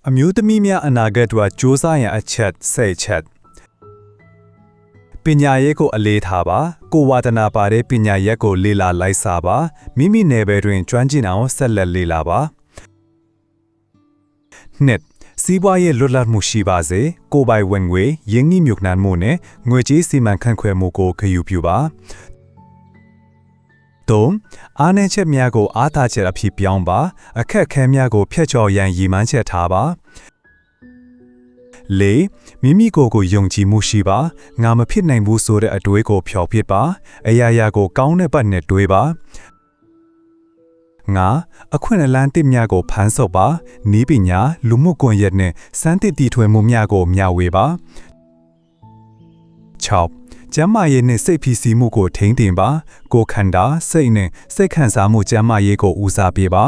အမျိုးသမီးများအနာဂတ်အတွက်စူးစမ်းရန်အချက်10ချက်ပညာရေးကိုအလေးထားပါကိုဝါဒနာပါတဲ့ပညာရပ်ကိုလေ့လာလိုက်စားပါမိမိနယ်ပယ်တွင်ကျွမ်းကျင်အောင်ဆက်လက်လေ့လာပါနှစ်စီးပွားရေးလွတ်လပ်မှုရှိပါစေကိုပိုင်ဝင်ငွေရင်းနှီးမြှုပ်နှံမှုနဲ့ငွေကြေးစီမံခန့်ခွဲမှုကိုဂရုပြုပါအားနည်းချက်များကိုအားသာချက်အဖြစ်ပြောင်းပါအခက်အခဲများကိုဖျက်ချော်ရန်ရည်မှန်းချက်ထားပါမိမိကိုယ်ကိုယုံကြည်မှုရှိပါငါမဖြစ်နိုင်ဘူးဆိုတဲ့အတွေးကိုဖျော်ပစ်ပါအရာရာကိုကောင်းတဲ့ဘက်နဲ့တွေးပါအခွင့်အလမ်းတစ်များကိုဖန်ဆုပ်ပါနည်းပညာလူမှုကွန်ရက်နဲ့စမ်းသစ်တည်ထွင်မှုများကိုမျှဝေပါကျန်းမာရေးနဲ့စိတ်ဖိစီးမှုကိုထိန်းသိမ်းပါကိုယ်ခန္ဓာစိတ်နဲ့စိတ်ခံစားမှုကျန်းမာရေးကိုဦးစားပေးပါ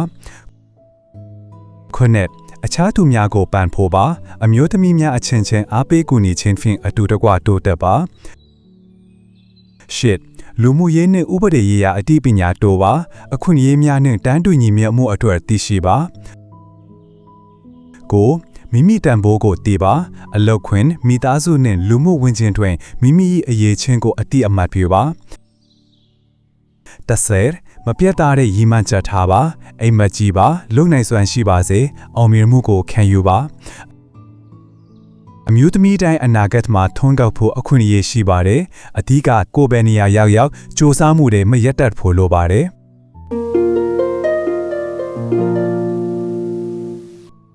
အခြားသူများကိုပံ့ပိုးပါအမျိုးသမီးများအချင်းချင်းအားပေးကူညီခြင်းဖြင့်အတူတကွတိုးတက်ပါလူမှုရေးနဲ့ဥပဒေရေးရာအသိပညာတိုးပါအခွင့်အရေးများနဲ့တန်းတူညီမျှမှုအတွက်သိရှိပါမိမိတန်ဖိုးကိုသိပါအလောက်ခွင်မိသားစုနဲ့လူမှုဝန်ကျင်တွင်မိမိ၏အရေးချင်းကိုအတိအမှတ်ပြုပါမပြတ်သားတဲ့ရည်မှန်းချက်ထားပါအိမ်မက်ကြီးပါလုံနိုင်စွမ်းရှိပါစေအောင်မြင်မှုကိုခံယူပါအမျိုးသမီးတိုင်းအနာဂတ်မှာထွန်းကောက်ဖို့အခွင့်အရေးရှိပါတယ်အဓိကကိုယ်ပဲနေရာရောက်စ조사မှုတွေမရက်တတ်ဖို့လိုပါတယ်